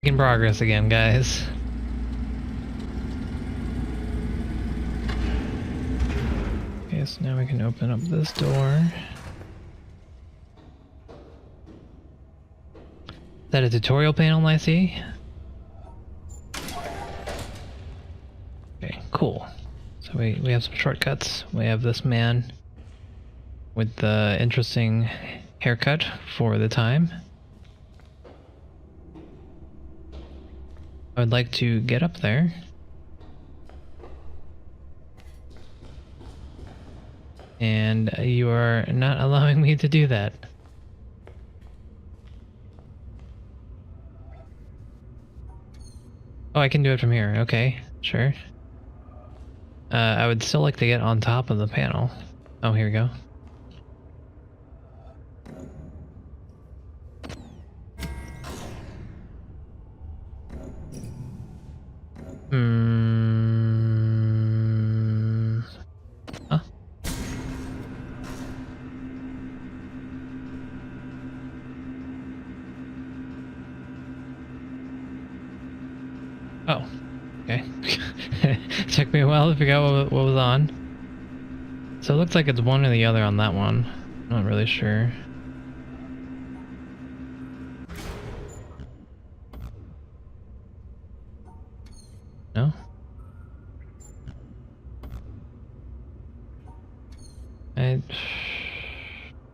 Making progress again, guys. Okay, so now we can open up this door. Is that a tutorial panel I see? Okay, cool. So we have some shortcuts. We have this man with the interesting haircut for the time. I would like to get up there. And you are not allowing me to do that. Oh, I can do it from here. Okay, sure. I would still like to get on top of the panel. Oh, here we go. Huh? Oh, okay. Took me a while to figure out what was on. So it looks like it's one or the other on that one. Not really sure. No?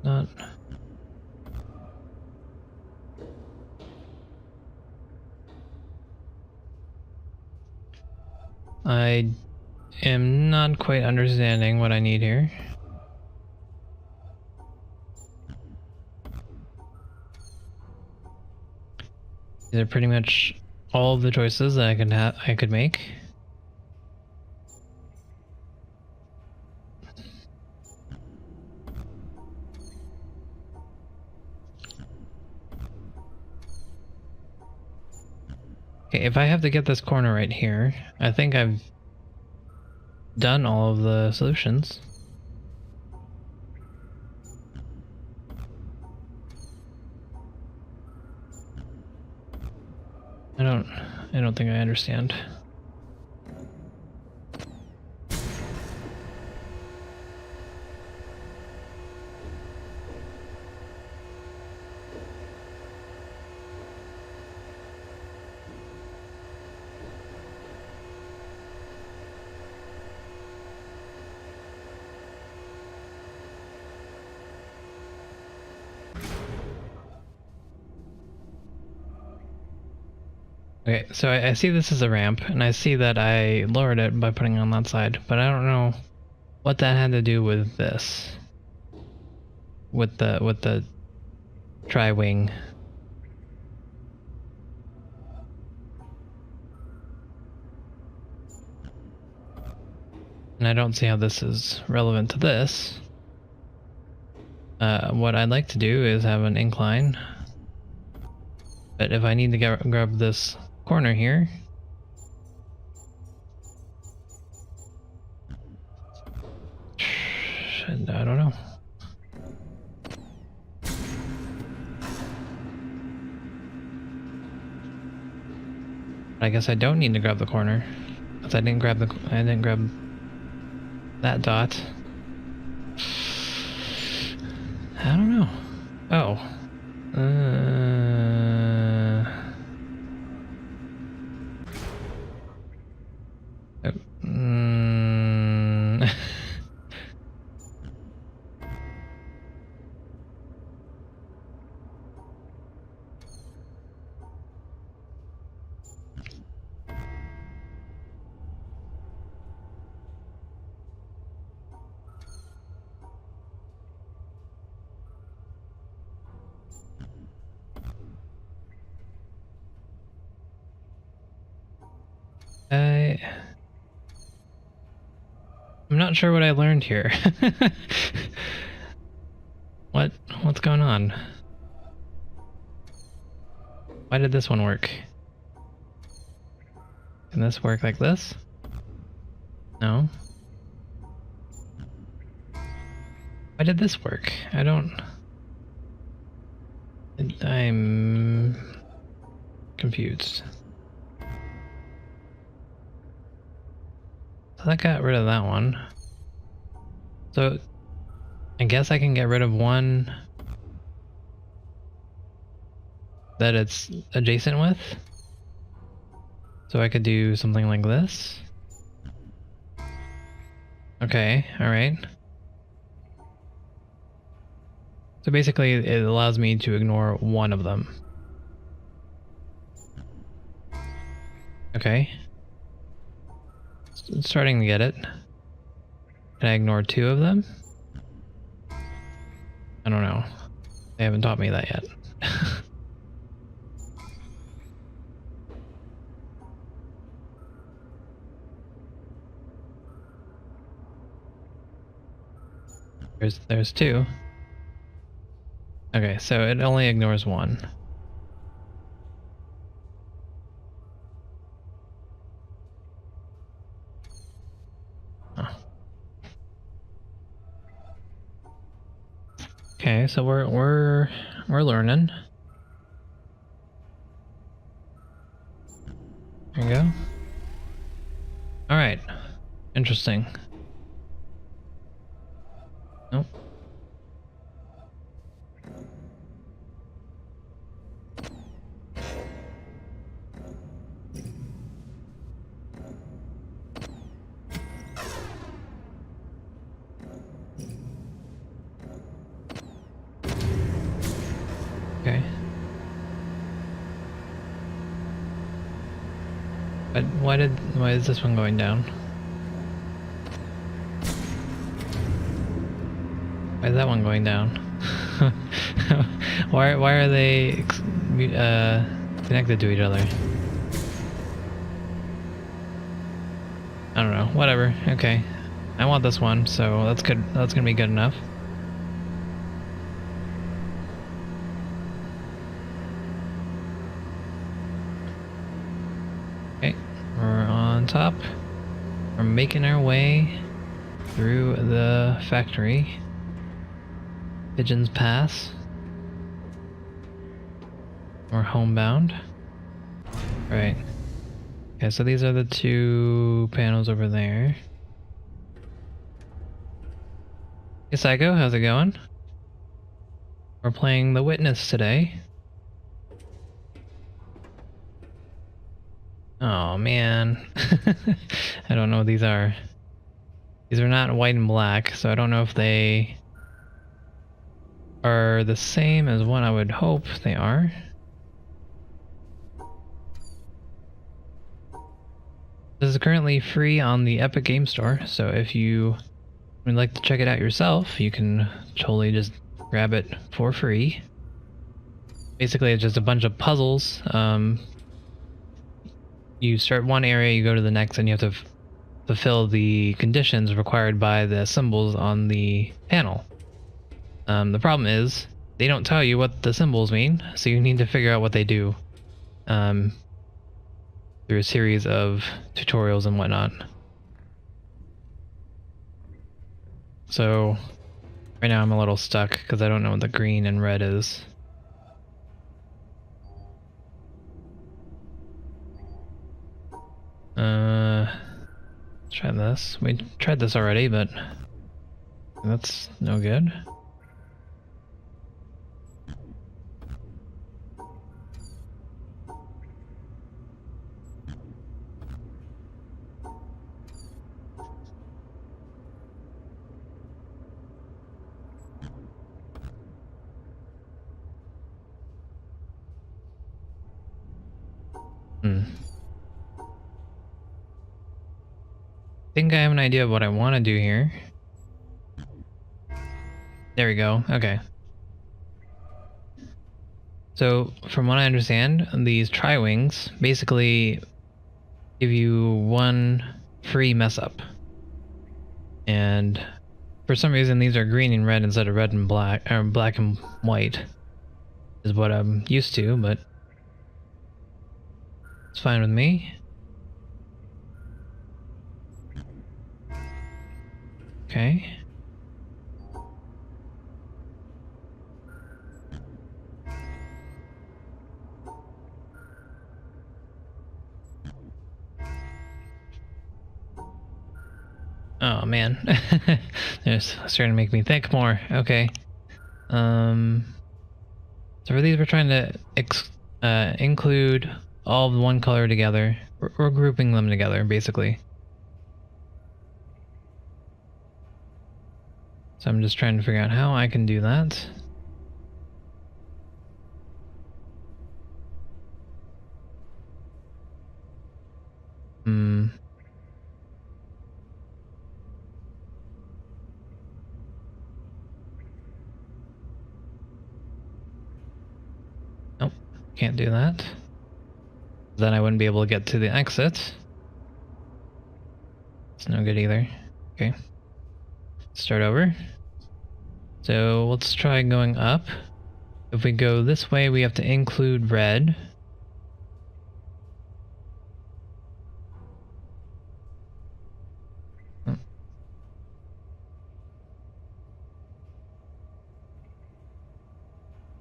Not... I am not quite understanding what I need here. These are pretty much all of the choices that I could make. Okay, if I have to get this corner right here, I think I've done all of the solutions. I don't think I understand. Okay, so I see this is a ramp, and I see that I lowered it by putting it on that side, but I don't know what that had to do with this. With the tri-wing. And I don't see how this is relevant to this. What I'd like to do is have an incline. But if I need to grab this corner here, and I don't know. I guess I don't need to grab the corner, because I didn't grab that dot. I don't know. Oh. I'm not sure what I learned here. What's going on? Why did this one work? Can this work like this? No. Why did this work? I don't... I'm confused. So that got rid of that one. So I guess I can get rid of one that it's adjacent with. So I could do something like this. Okay, alright. So basically it allows me to ignore one of them. Okay. It's starting to get it. Can I ignore two of them? I don't know. They haven't taught me that yet. There's two. Okay, so it only ignores one. Oh. Okay, so we're learning. There you go. All right. Interesting. Nope. Okay. But why is this one going down? Why is that one going down? why are they connected to each other? I don't know. Whatever. Okay. I want this one, so that's good. That's gonna be good enough. Okay. We're on top. We're making our way through the factory. Pigeons Pass. We're homebound. Right. Okay, so these are the two panels over there. Hey Psycho, how's it going? We're playing The Witness today. Oh man. I don't know what these are. These are not white and black, so I don't know if they are the same as what I would hope they are. This is currently free on the Epic Game Store, so if you would like to check it out yourself, you can totally just grab it for free. Basically, it's just a bunch of puzzles. You start one area, you go to the next, and you have to fulfill the conditions required by the symbols on the panel. The problem is, they don't tell you what the symbols mean, so you need to figure out what they do. Through a series of tutorials and whatnot. So right now I'm a little stuck because I don't know what the green and red is. Try this. We tried this already, but that's no good. I think I have an idea of what I want to do here. There we go. Okay. So, from what I understand, these tri-wings basically give you one free mess up. And for some reason these are green and red instead of red and black, or black and white is what I'm used to, but it's fine with me. Okay. Oh man, they're starting to make me think more. Okay. So for these, we're trying to include all of one color together. We're grouping them together, basically. So I'm just trying to figure out how I can do that. Hmm. Nope, can't do that. Then I wouldn't be able to get to the exit. It's no good either. Okay. Start over. So let's try going up. If we go this way, we have to include red.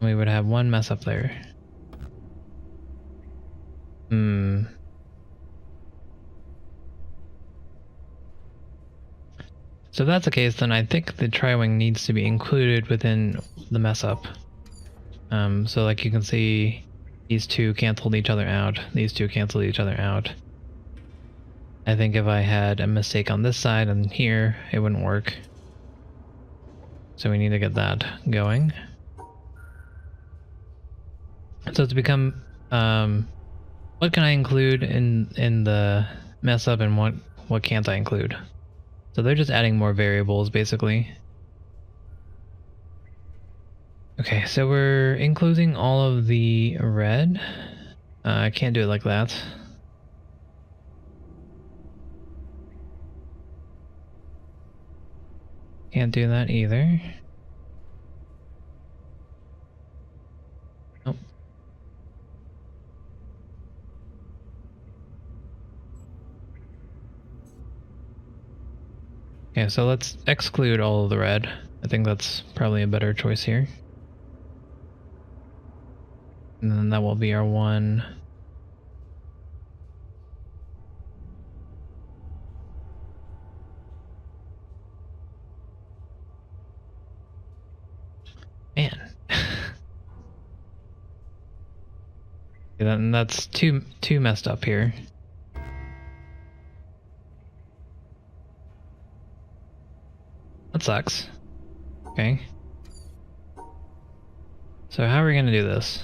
We would have one mess up there. Hmm. So if that's the case, then I think the tri-wing needs to be included within the mess up. So like you can see, these two canceled each other out. These two canceled each other out. I think if I had a mistake on this side and here, it wouldn't work. So we need to get that going. So to become, what can I include in the mess up and what can't I include? So they're just adding more variables, basically. Okay, so we're including all of the red. I can't do it like that. Can't do that either. Nope. Okay, so let's exclude all of the red. I think that's probably a better choice here. And then that will be our one. Man. And that's too messed up here. That sucks. Okay. So how are we gonna do this?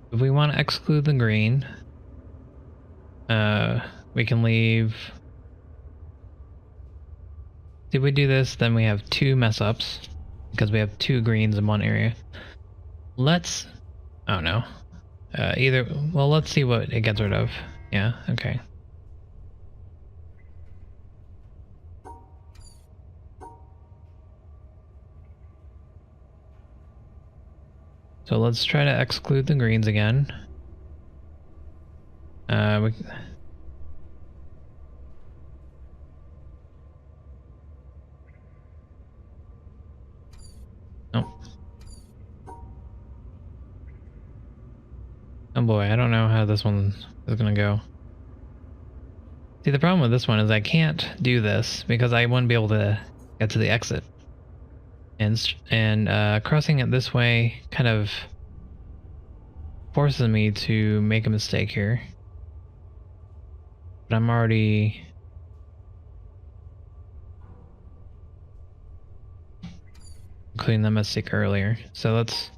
If we want to exclude the green, we can leave. If we do this, then we have two mess ups because we have two greens in one area. Let's. Oh no. Well, let's see what it gets rid of. Yeah. Okay. So let's try to exclude the greens again. We. Oh. Oh boy, I don't know how this one is gonna go. See, the problem with this one is I can't do this because I wouldn't be able to get to the exit. And crossing it this way kind of forces me to make a mistake here. But I'm already... including that mistake earlier. So let's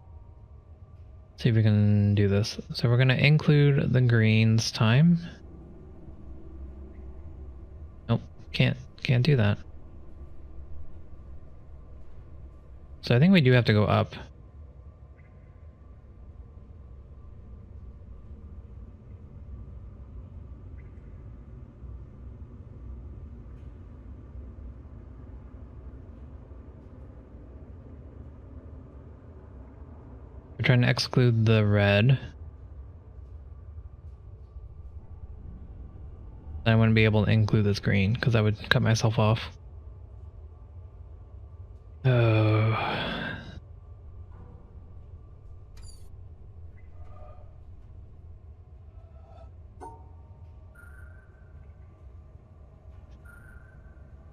see if we can do this. So we're going to include the greens time. Nope, can't do that. So I think we do have to go up. We're trying to exclude the red. I wouldn't be able to include this green because I would cut myself off.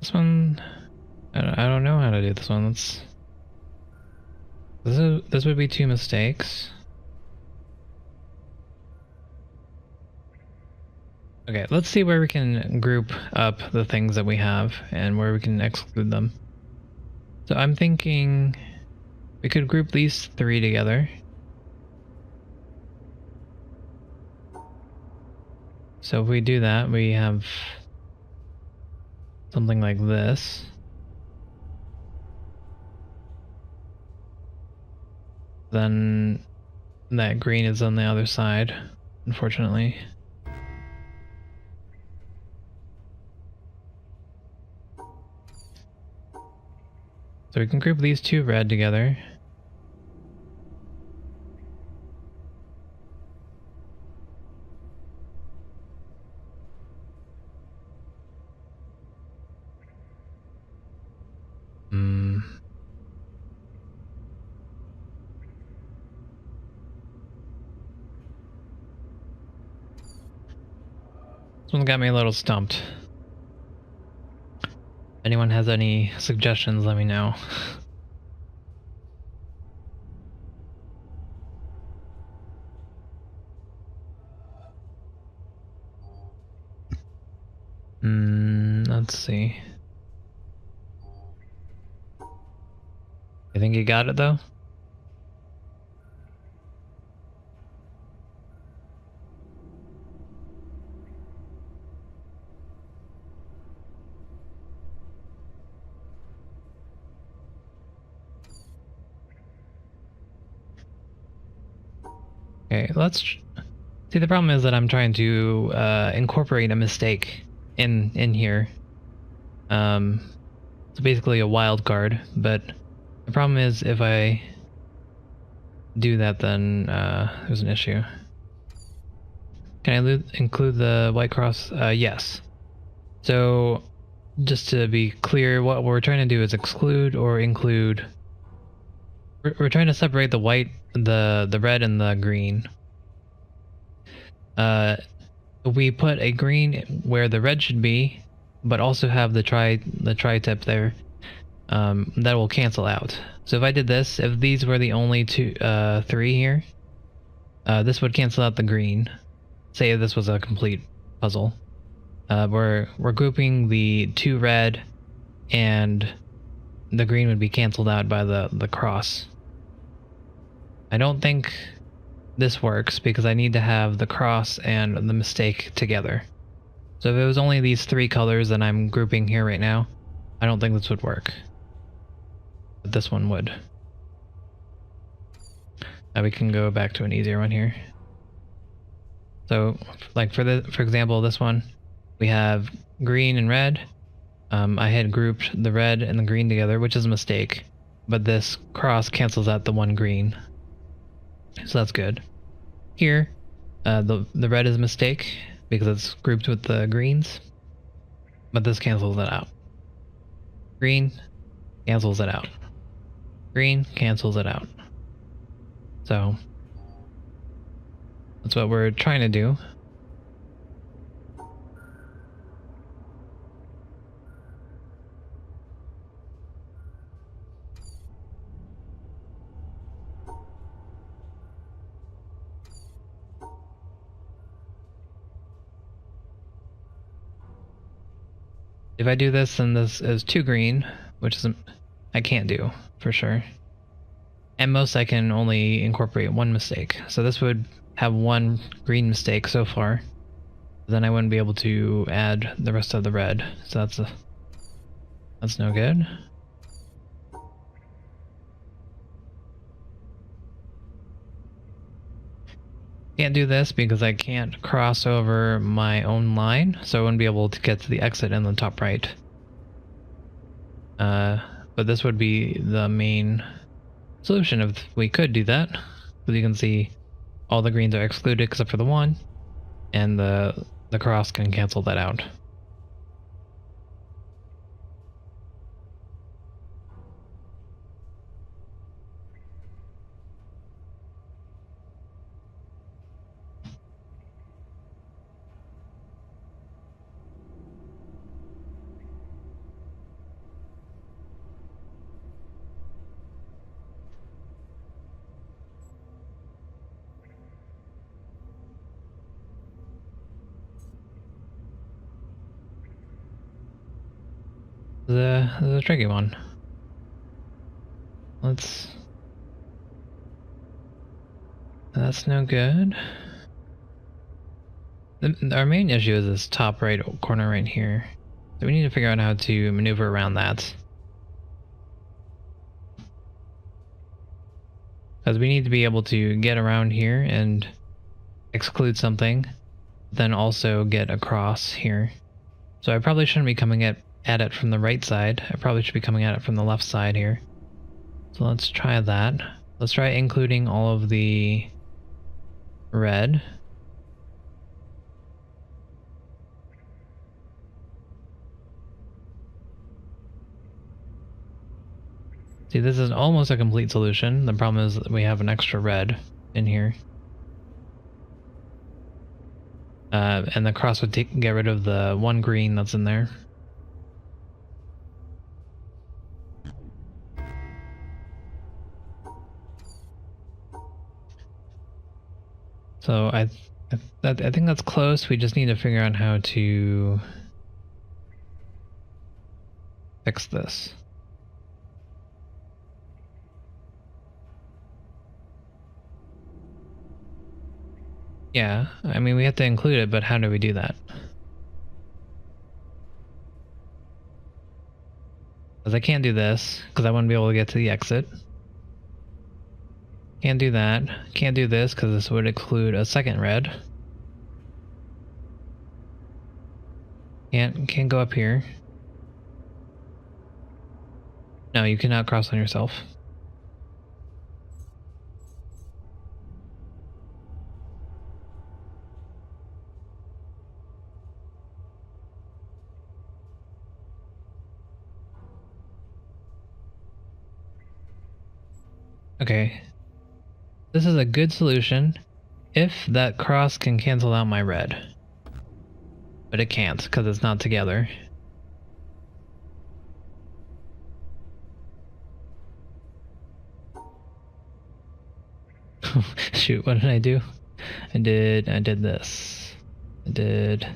This one, I don't know how to do this one. This would be 2 mistakes. Okay, let's see where we can group up the things that we have and where we can exclude them. So I'm thinking we could group these 3 together. So if we do that, we have something like this. Then that green is on the other side, unfortunately. So we can group these 2 red together. This one got me a little stumped. If anyone has any suggestions, let me know. Let's see. You think you got it though? Okay, let's see. The problem is that I'm trying to incorporate a mistake in here. It's basically a wild card, but the problem is if I do that, then there's an issue. Can I include the white cross? Yes. So just to be clear, what we're trying to do is exclude or include. We're trying to separate the white, the red, and the green. We put a green where the red should be, but also have the tri-tip there. That will cancel out. So if I did this, if these were the only 3 here, this would cancel out the green. Say if this was a complete puzzle. We're grouping the 2 red, and the green would be canceled out by the cross. I don't think this works because I need to have the cross and the mistake together. So if it was only these 3 colors that I'm grouping here right now, I don't think this would work. But this one would. Now we can go back to an easier one here. So like for example, this one, we have green and red. I had grouped the red and the green together, which is a mistake, but this cross cancels out the one green. So that's good. Here, the red is a mistake because it's grouped with the greens, but this cancels it out. Green cancels it out. Green cancels it out. So that's what we're trying to do. If I do this, then this is 2 green, which is I can't do for sure. At most I can only incorporate 1 mistake. So this would have 1 green mistake so far. Then I wouldn't be able to add the rest of the red. So that's no good. Can't do this because I can't cross over my own line, so I wouldn't be able to get to the exit in the top right. But this would be the main solution if we could do that. As you can see, all the greens are excluded except for the 1, and the cross can cancel that out. This is a tricky one. That's no good. Our main issue is this top right corner right here. So we need to figure out how to maneuver around that. Because we need to be able to get around here and exclude something, then also get across here. So I probably shouldn't be coming at it from the right side. I probably should be coming at it from the left side here. So let's try that. Let's try including all of the red. See, this is almost a complete solution. The problem is that we have an extra red in here. And the cross would get rid of the one green that's in there. So I think that's close. We just need to figure out how to fix this. Yeah, I mean, we have to include it, but how do we do that? Because I can't do this, because I wouldn't be able to get to the exit. Can't do that. Can't do this, because this would include a second red. Can't go up here. No, you cannot cross on yourself. Okay. This is a good solution if that cross can cancel out my red. But it can't, because it's not together. Shoot, what did I do? I did this. I did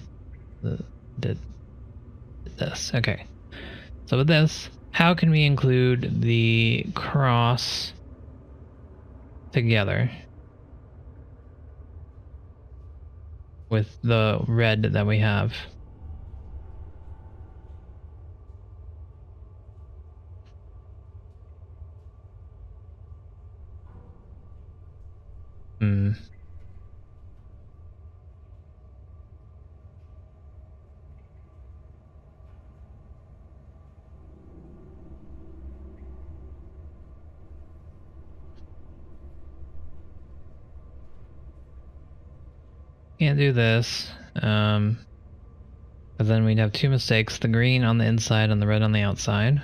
this. Okay. So with this, how can we include the cross together with the red that we have? Can't do this. But then we'd have two mistakes, the green on the inside and the red on the outside.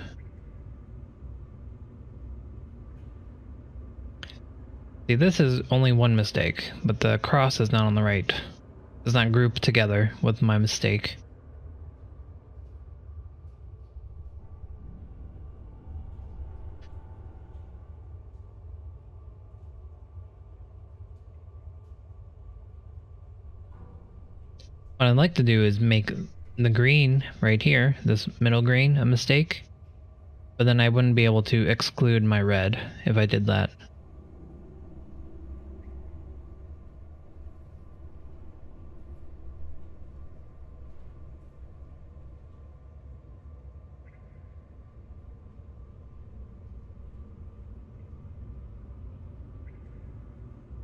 See, this is only one mistake, but the cross is not on the right. It's not grouped together with my mistake. What I'd like to do is make the green right here, this middle green, a mistake. But then I wouldn't be able to exclude my red if I did that.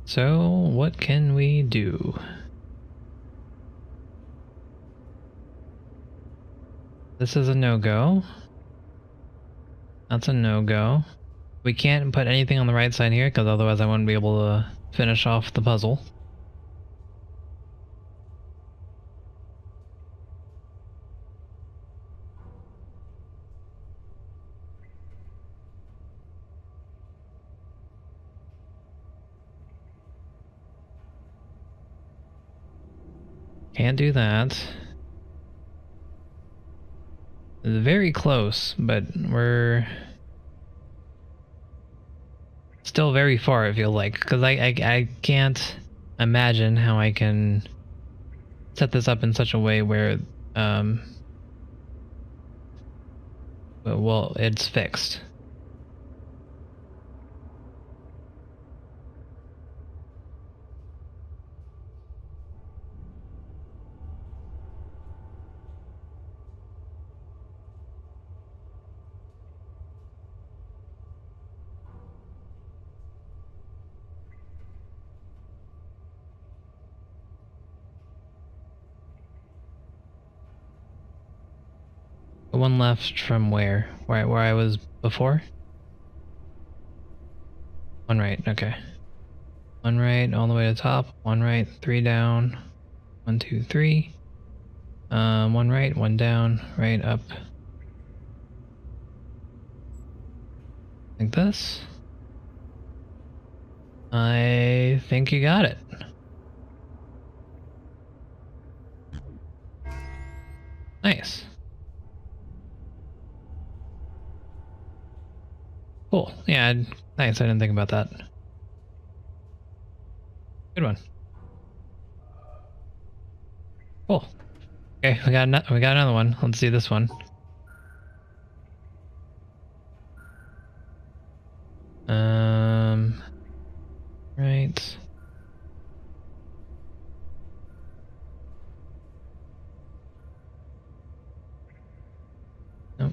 So, what can we do? This is a no-go. That's a no-go. We can't put anything on the right side here, because otherwise I wouldn't be able to finish off the puzzle. Can't do that. It's very close, but we're still very far, I feel like, because I can't imagine how I can set this up in such a way where Well, it's fixed. One left from where? Where I was before? One right, okay. One right all the way to the top, one right, 3 down. 1, 2, 3. One right, one down, right up. Like this. I think you got it. Nice. Cool. Yeah, nice. I didn't think about that. Good one. Cool. Okay, we got another one. Let's do this one. Right. Nope.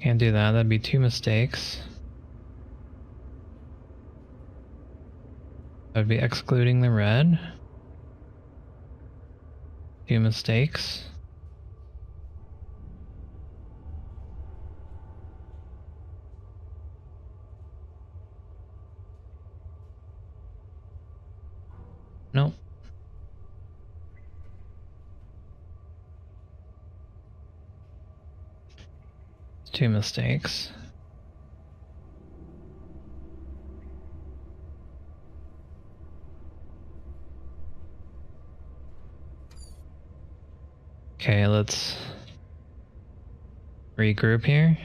Can't do that. That'd be 2 mistakes. That'd be excluding the red. 2 mistakes. Nope. It's 2 mistakes. Okay, let's regroup here.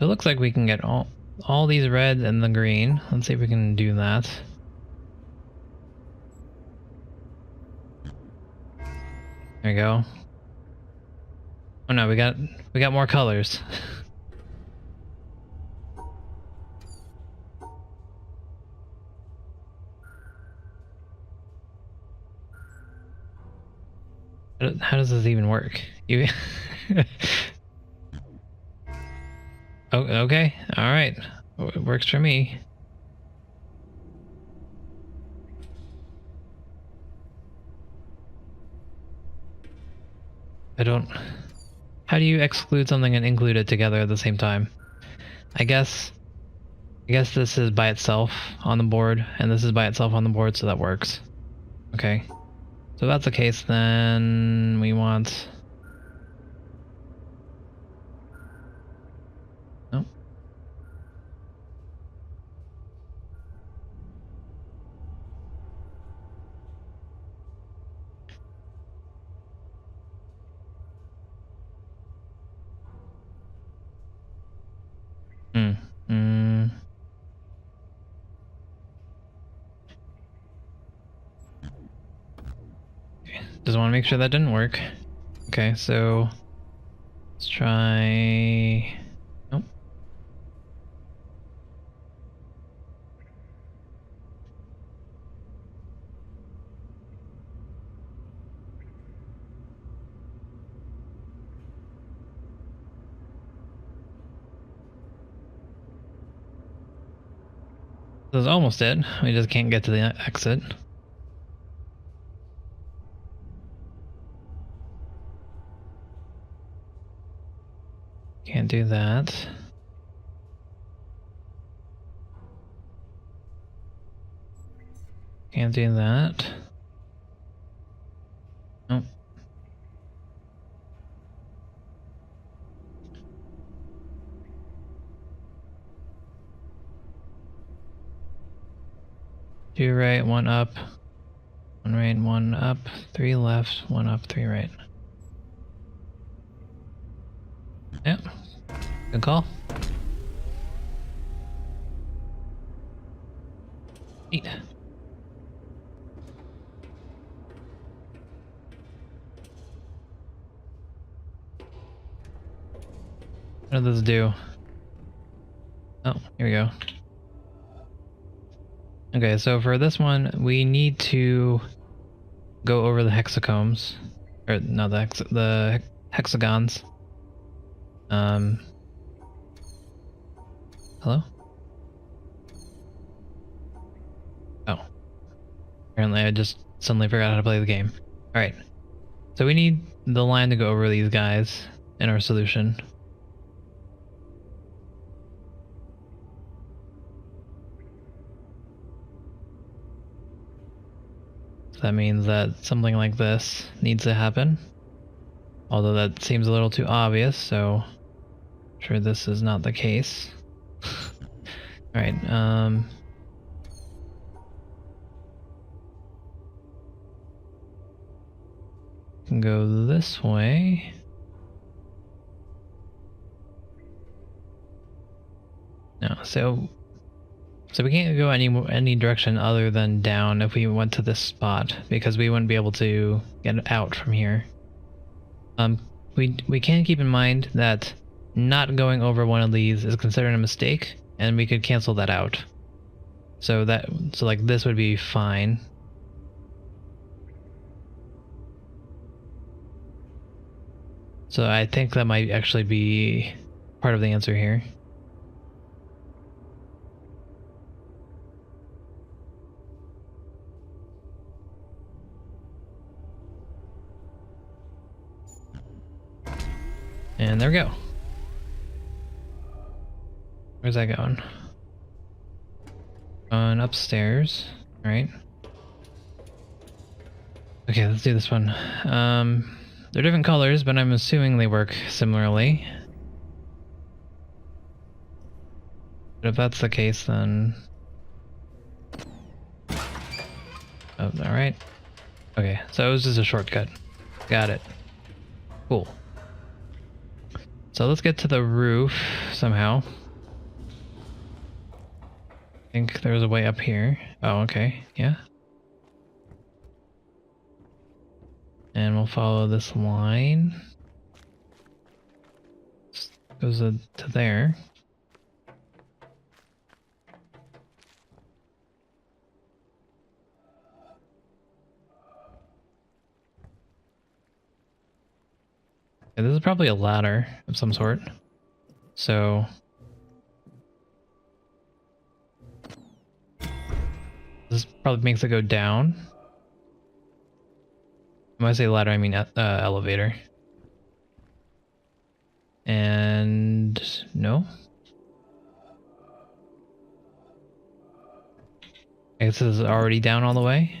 It looks like we can get all these red and the green. Let's see if we can do that. There we go. Oh no, we got more colors. How does this even work? You Oh, okay. All right. It works for me. I don't... How do you exclude something and include it together at the same time? I guess this is by itself on the board, and this is by itself on the board, so that works. Okay. So if that's the case, then we want... Nope. Just want to make sure that didn't work. Okay, so let's try... Nope. This is almost it. We just can't get to the exit. Can't do that. Can't do that. Nope. Two right, one up. One right, one up. 3 left, 1 up, 3 right. Yep. Good call. Neat. What does this do? Oh, here we go. Okay, so for this one, we need to go over the hexacombs. Or, no, the hexagons. Hello? Oh. Apparently I just suddenly forgot how to play the game. Alright. So we need the line to go over these guys in our solution. So that means that something like this needs to happen. Although that seems a little too obvious, so I'm sure this is not the case. Alright, can go this way. No, so we can't go any direction other than down if we went to this spot, because we wouldn't be able to get out from here. We can keep in mind that not going over one of these is considered a mistake, and we could cancel that out. So like this would be fine. So I think that might actually be part of the answer here. And there we go. Where's that going? Going upstairs. Alright. Okay, let's do this one. They're different colors, but I'm assuming they work similarly. But if that's the case, then... Oh, alright. Okay, so it was just a shortcut. Got it. Cool. So let's get to the roof somehow. I think there's a way up here. Oh, okay. Yeah. And we'll follow this line. Goes to there. Okay, this is probably a ladder of some sort. So... this probably makes it go down. When I say ladder, I mean elevator. And... no? I guess this is already down all the way.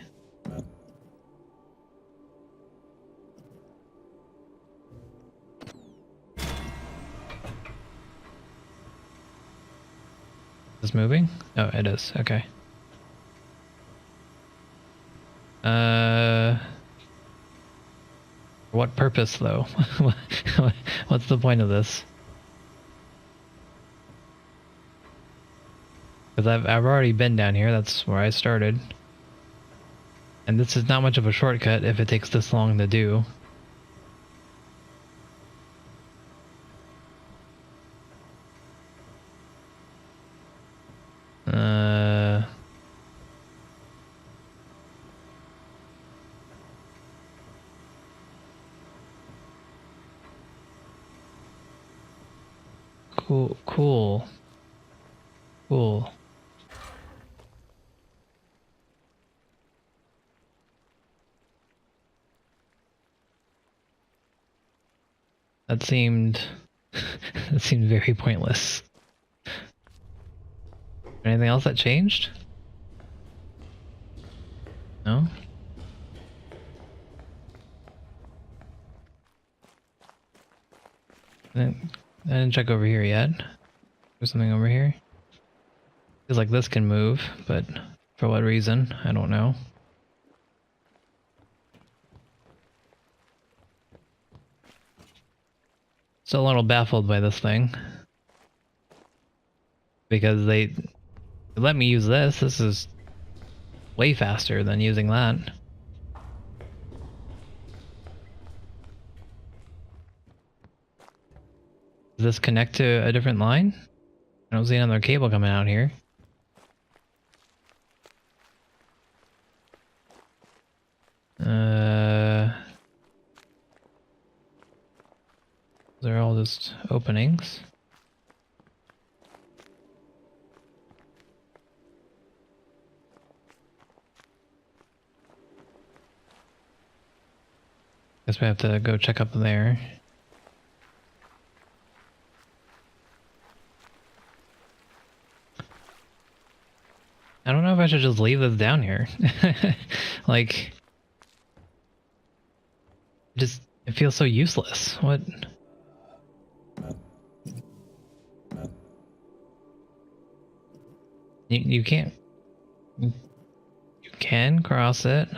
Is this moving? Oh, it is. Okay. For what purpose, though? What's the point of this? Because I've already been down here. That's where I started. And this is not much of a shortcut if it takes this long to do. Cool. That seemed very pointless. Anything else that changed? No? I didn't check over here yet. There's something over here. Feels like this can move, but for what reason? I don't know. Still a little baffled by this thing. Because they let me use this. This is way faster than using that. Does this connect to a different line? I don't see another cable coming out here. They're all just openings. Guess we have to go check up there. I don't know if I should just leave this down here. Like, just, it feels so useless. What? You can't. You can cross it.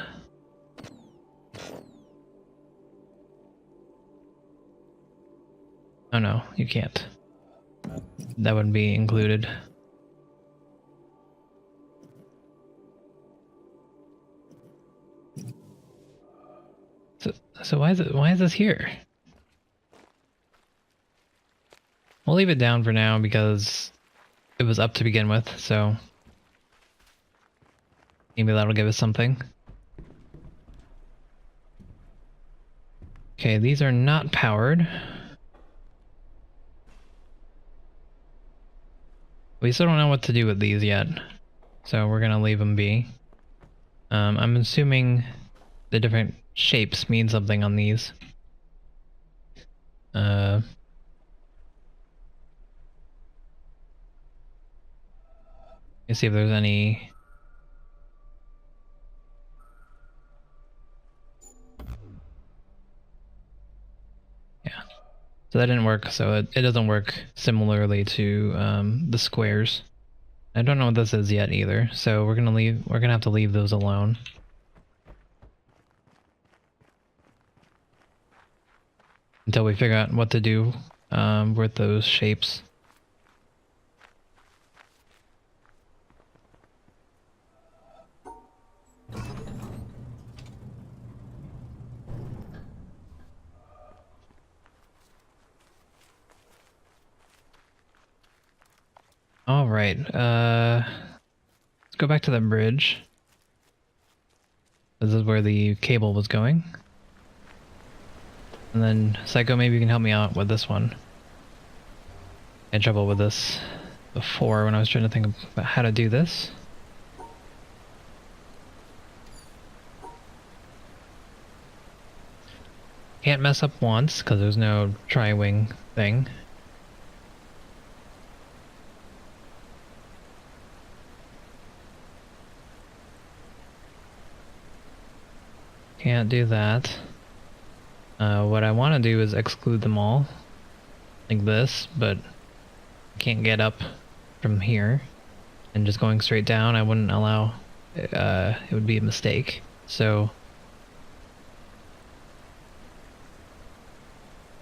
Oh no, you can't. That wouldn't be included. So why is this here? We'll leave it down for now because it was up to begin with, so maybe that'll give us something. Okay, these are not powered. We still don't know what to do with these yet, so we're gonna leave them be. I'm assuming the different shapes mean something on these. Let's see if there's any. Yeah, so that didn't work. So it doesn't work similarly to the squares. I don't know what this is yet either. So we're gonna have to leave those alone. Until we figure out what to do with those shapes. All right, let's go back to the bridge. This is where the cable was going. And then, Psycho, maybe you can help me out with this one. I had trouble with this before when I was trying to think about how to do this. Can't mess up once, because there's no tri-wing thing. Can't do that. What I want to do is exclude them all, like this, but can't get up from here. And just going straight down, I wouldn't allow, it would be a mistake. So,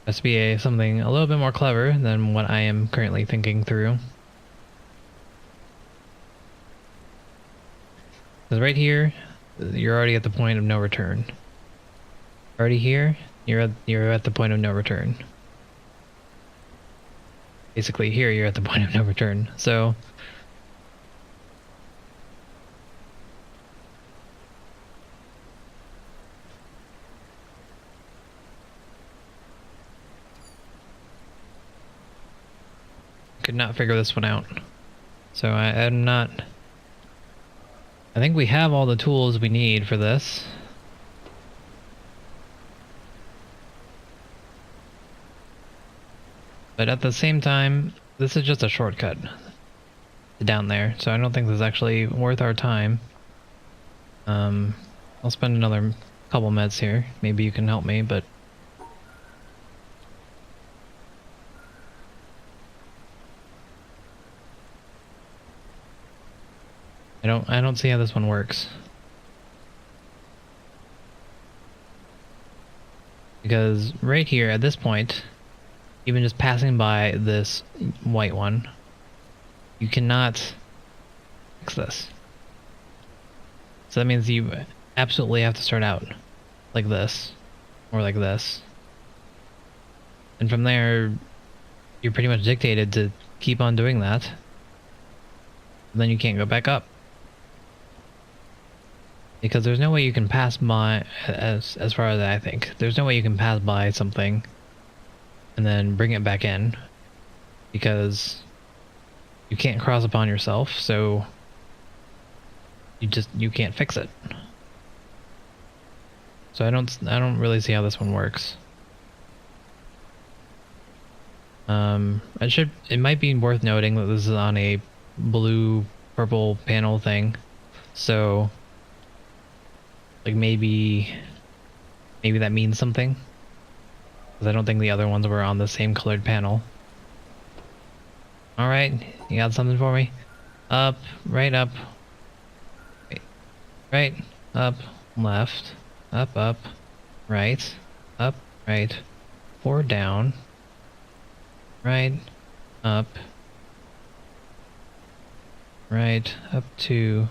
has to be something a little bit more clever than what I am currently thinking through. Because right here, you're already at the point of no return. Already here, you're at the point of no return. Basically here, you're at the point of no return. So could not figure this one out. So I'm not. I think we have all the tools we need for this. But at the same time, this is just a shortcut down there, so I don't think this is actually worth our time. I'll spend another couple meds here. Maybe you can help me, but I don't see how this one works. Because right here at this point, even just passing by this white one, you cannot fix this. So that means you absolutely have to start out like this, or like this. And from there, you're pretty much dictated to keep on doing that. And then you can't go back up. Because there's no way you can pass by, as far as I think, there's no way you can pass by something and then bring it back in. Because you can't cross upon yourself, so you can't fix it. So I don't really see how this one works. It might be worth noting that this is on a blue purple panel thing. So like maybe that means something. Because I don't think the other ones were on the same colored panel. Alright, you got something for me? Up, right up. Wait, right, up, left, up, right, up, right, 4 down, right, up, 2.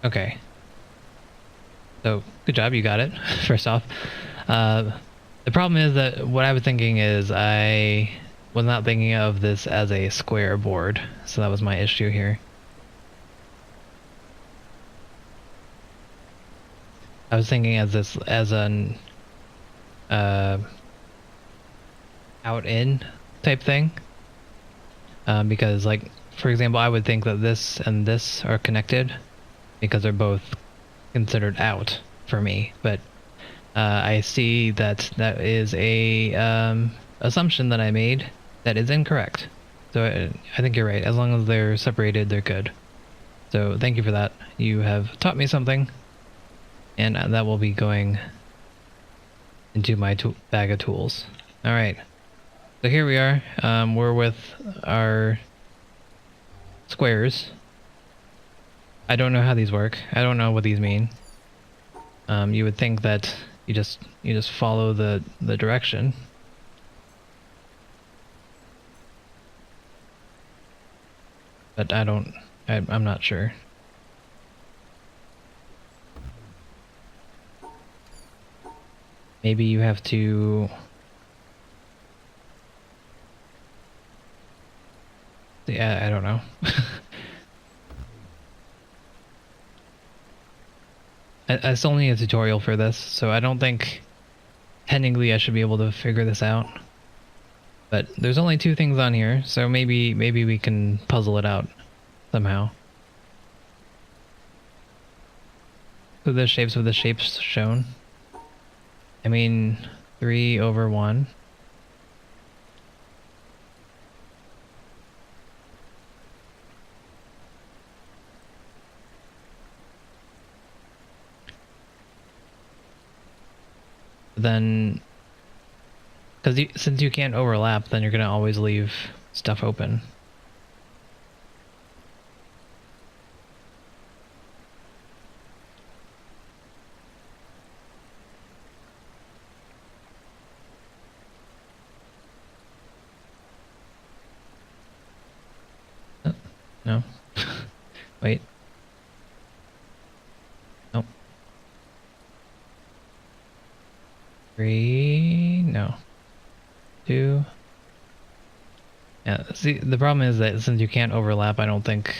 Okay. So, good job, you got it, first off. The problem is that what I was thinking is I was not thinking of this as a square board, so that was my issue here. I was thinking as an out-in type thing, because like, for example, I would think that this and this are connected because they're both considered out for me, but I see that that is a assumption that I made that is incorrect. So I think you're right. As long as they're separated, they're good. So thank you for that. You have taught me something, and that will be going into my bag of tools. All right. So here we are. We're with our squares. I don't know how these work. I don't know what these mean. You would think that you just follow the direction. But I'm not sure. Maybe you have to... Yeah, I don't know. I still need a tutorial for this, so I don't think technically I should be able to figure this out. But there's only 2 things on here, so maybe we can puzzle it out somehow. So the shapes with the shapes shown. I mean, 3/1. Then, because since you can't overlap, then you're gonna always leave stuff open. No. Wait. Nope. 3. No. 2. Yeah, see, the problem is that since you can't overlap, I don't think...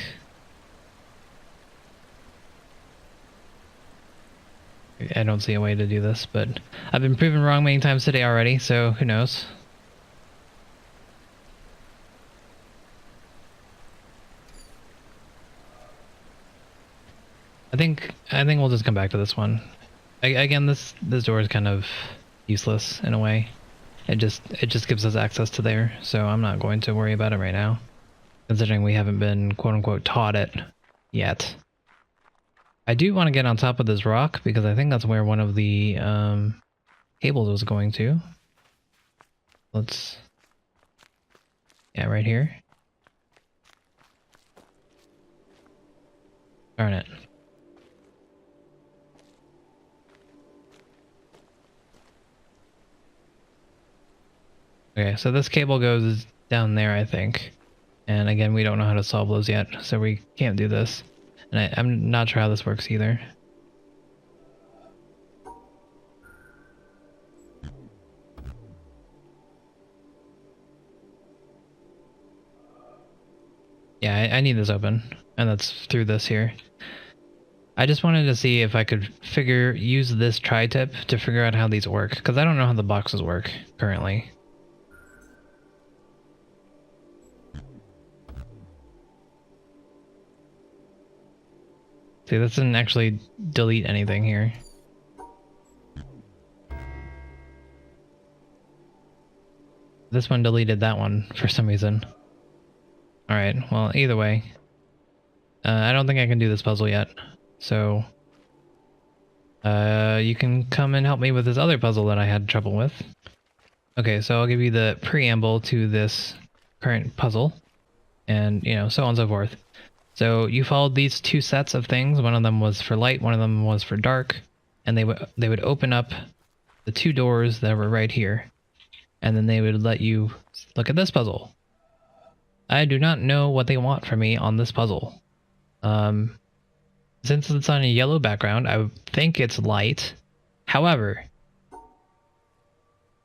I don't see a way to do this, but I've been proven wrong many times today already, so who knows? I think we'll just come back to this one. Again, this door is kind of useless in a way. It just gives us access to there, so I'm not going to worry about it right now, considering we haven't been quote-unquote taught it yet. I do want to get on top of this rock because I think that's where one of the cables was going to. Let's... Yeah, right here. Darn it. Okay, so this cable goes down there, I think. And again, we don't know how to solve those yet, so we can't do this. And I'm not sure how this works either. Yeah, I need this open, and that's through this here. I just wanted to see if I could use this tri-tip to figure out how these work, because I don't know how the boxes work currently. See, this didn't actually delete anything here. This one deleted that one for some reason. Alright, well, either way. I don't think I can do this puzzle yet. So, you can come and help me with this other puzzle that I had trouble with. Okay, so I'll give you the preamble to this current puzzle. And, you know, so on and so forth. So you followed these two sets of things. One of them was for light, one of them was for dark. And they would open up the two doors that were right here. And then they would let you look at this puzzle. I do not know what they want from me on this puzzle. Since it's on a yellow background, I would think it's light. However,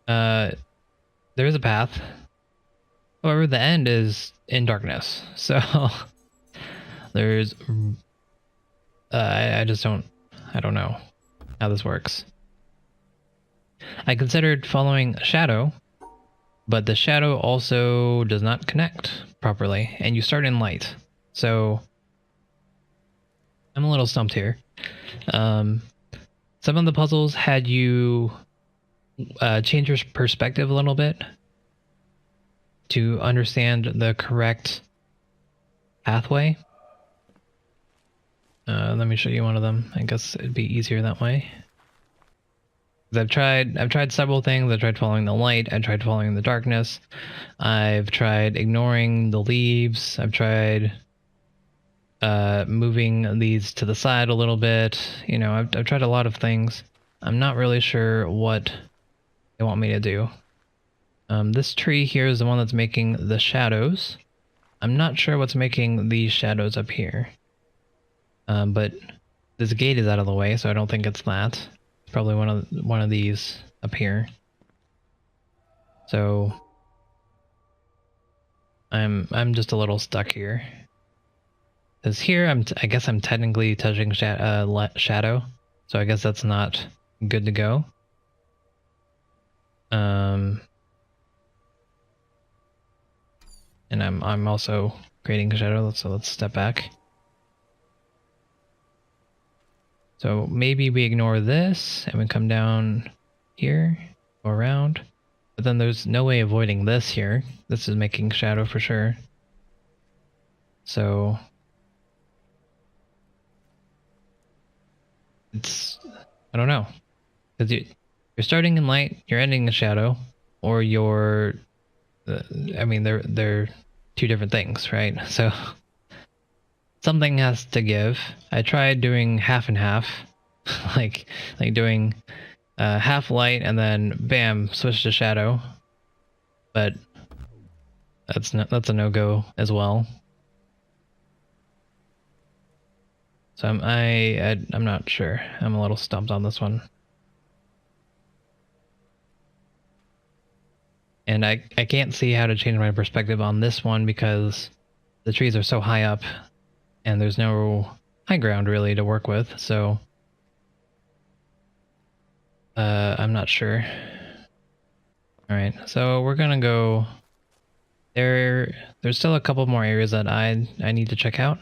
there is a path. However, the end is in darkness. So there's... I just don't... I don't know how this works. I considered following a shadow, but the shadow also does not connect properly, and you start in light. So I'm a little stumped here. Some of the puzzles had you change your perspective a little bit to understand the correct pathway. Let me show you one of them. I guess it'd be easier that way. I've tried several things. I've tried following the light. I've tried following the darkness. I've tried ignoring the leaves. I've tried moving these to the side a little bit. You know, I've tried a lot of things. I'm not really sure what they want me to do. This tree here is the one that's making the shadows. I'm not sure what's making these shadows up here. But this gate is out of the way, so I don't think it's that. It's probably one of these up here. So I'm just a little stuck here. Because here I guess I'm technically touching shadow, so I guess that's not good to go. And I'm also creating a shadow, so let's step back. So maybe we ignore this and we come down here, go around. But then there's no way avoiding this here. This is making shadow for sure. So it's, I don't know. Because you're starting in light, you're ending in shadow, or you're, I mean, they're two different things, right? So something has to give. I tried doing half and half, like doing half light and then bam, switch to shadow. But that's a no-go as well. So I'm not sure. I'm a little stumped on this one. And I can't see how to change my perspective on this one because the trees are so high up and there's no high ground really to work with, so I'm not sure. Alright, so we're gonna go there's still a couple more areas that I need to check out.